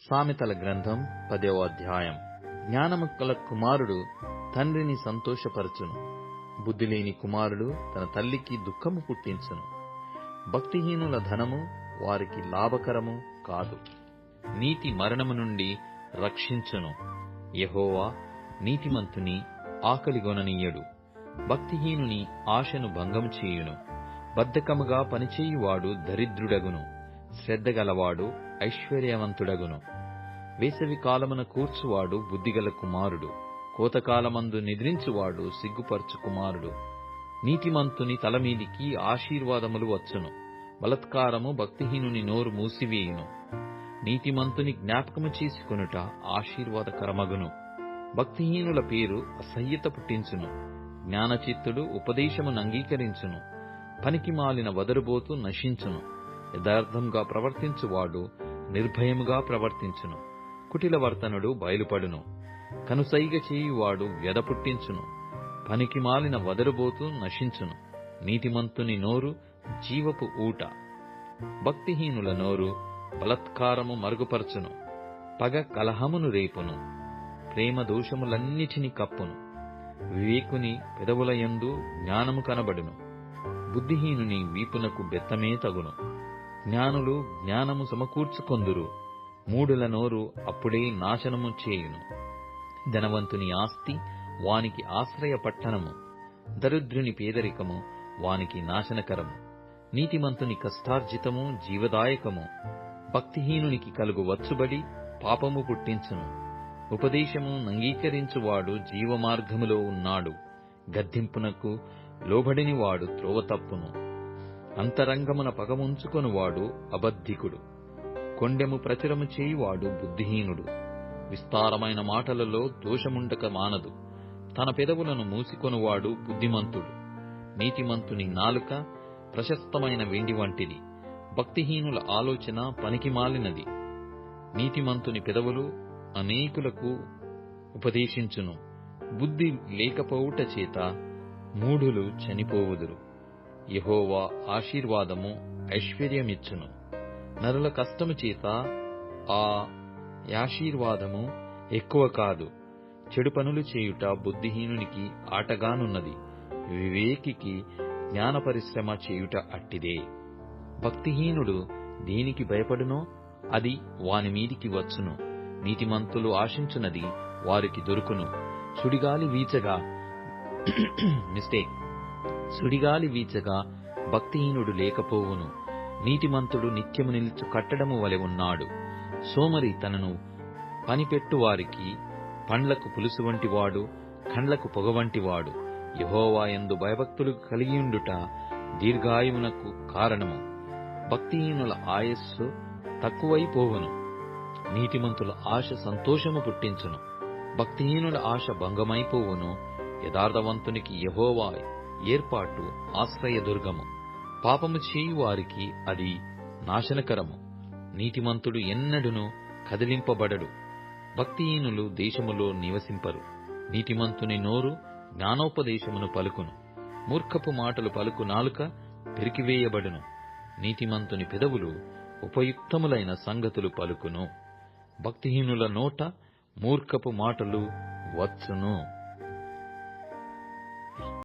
సామెతల గ్రంథం 10వ అధ్యాయం. జ్ఞానము గల కుమారుడు తండ్రిని సంతోషపరచును, బుద్ధిలేని కుమారుడు తన తల్లికి దుఃఖము పుట్టించును. భక్తిహీనుల ధనము వారికి లాభకరము కాదు, నీతి మరణము నుండి రక్షించును. యెహోవా నీతిమంతుని ఆకలిగొననీయడు, భక్తిహీనుని ఆశను భంగము చేయును. బద్ధకముగా పనిచేయువాడు దరిద్రుడగును, శ్రద్ధగలవాడు ఐశ్వర్యవంతుడగును. వేసవి కాలమున కూర్చువాడు బుద్ధిగల కుమారుడు, కోతకాలమందు నిద్రించువాడు సిగ్గుపరచు కుమారుడు. నీతిమంతుని తలమీదికి ఆశీర్వాదములు వచ్చును, బలాత్కారము భక్తిహీనుని నోరు మూసివేయును. నీతిమంతుని జ్ఞాపకము చేసుకొనుట ఆశీర్వాదకరమగును, భక్తిహీనుల పేరు అసహ్యత పుట్టించును. జ్ఞానచిత్తుడు ఉపదేశమును అంగీకరించును, పనికి మాలిన వదరుబోతు నశించును. యథార్థంగా ప్రవర్తించువాడు నిర్భయముగా ప్రవర్తించును, కుటిలవర్తనుడు బయలుపడును. కనుసైగ చేయువాడు వ్యధ పుట్టించును, పనికి మాలిన వదరుబోతు నశించును. నీతిమంతుని నోరు జీవపు ఊట, భక్తిహీనుల నోరు బలాత్కారము మరుగుపరచును. పగ కలహమును రేపును, ప్రేమ దోషములన్నిటినీ కప్పును. వివేకుని పెదవులయందు జ్ఞానము కనబడును, బుద్ధిహీనుని వీపునకు బెత్తమే తగును. జ్ఞానులు జ్ఞానము సమకూర్చుకొందురు, మూఢుల నోరు అప్పుడే నాశనము చేయును. ధనవంతుని ఆస్తి వానికి ఆశ్రయ పట్టణము, దరిద్రుని పేదరికము వానికి నాశనకరము. నీతిమంతుని కష్టార్జితము జీవదాయకము, భక్తిహీనునికి కలుగు వచ్చుబడి పాపము పుట్టించును. ఉపదేశము అంగీకరించువాడు జీవమార్గములో ఉన్నాడు, గద్దింపునకు లోబడినివాడు త్రోవ తప్పును. అంతరంగమున పగముంచుకొనువాడు అబద్ధికుడు, కొండెము ప్రచురము చేయువాడు బుద్ధిహీనుడు. విస్తారమైన మాటలలో దోషముండక మానదు, తన పెదవులను మూసికొనువాడు బుద్ధిమంతుడు. నీతిమంతుని నాలుక ప్రశస్తమైన వెండి వంటిది, భక్తిహీనుల ఆలోచన పనికిమాలినది. నీతిమంతుని పెదవులు అనేకులకు ఉపదేశించును, బుద్ధి లేకపోవుట చేత మూఢులు చనిపోవుదురు. యెహోవా ఆశీర్వాదము ఐశ్వర్యమిచ్చును, నరుల కష్టము చేత ఆ ఆశీర్వాదము ఎక్కువ కాదు. చెడు పనులు చేయుట బుద్ధిహీనునికి ఆటగానున్నది, వివేకికి జ్ఞాన పరిశ్రమ చేయుట అట్టిదే. భక్తిహీనుడు దేనికి భయపడునో అది వాని మీదికి వచ్చును, నీతిమంతులు ఆశించున్నది వారికి దొరుకును. సుడిగాలి వీచగా భక్తిహీనుడు లేకపోవును, నీతిమంతుడు నిత్యము నిలుచు కట్టడము వలె ఉన్నాడు. సోమరి తనను పనిపెట్టువారికి పండ్లకు పులుసు వంటివాడు, కండ్లకు పొగ వంటివాడు. యెహోవా యందు భయభక్తులు కలిగియుండుట దీర్ఘాయువునకు కారణము. భక్తిహీనుల ఆయస్సు తక్కువైపోవును, నీతిమంతుల ఆశ సంతోషము పుట్టించును. భక్తిహీనుల ఆశ భంగమైపోవును, యథార్థవంతునికి యెహోవా ఏర్పాటు ఆశ్రయదుర్గము. పాపము చేయువారికి అది నాశనకరము, నీతిమంతుడు ఎన్నడును కదిలింపబడడు. భక్తిహీనులు దేశములో నివసింపరు, నీతిమంతుని నోరు జ్ఞానోపదేశమును పలుకును. మూర్ఖపు మాటలు పలుకు నాలుక పెరికివేయబడును, నీతిమంతుని పెదవులు ఉపయుక్తములైన సంగతులు పలుకును. భక్తిహీనుల నోట మూర్ఖపు మాటలు వచ్చును.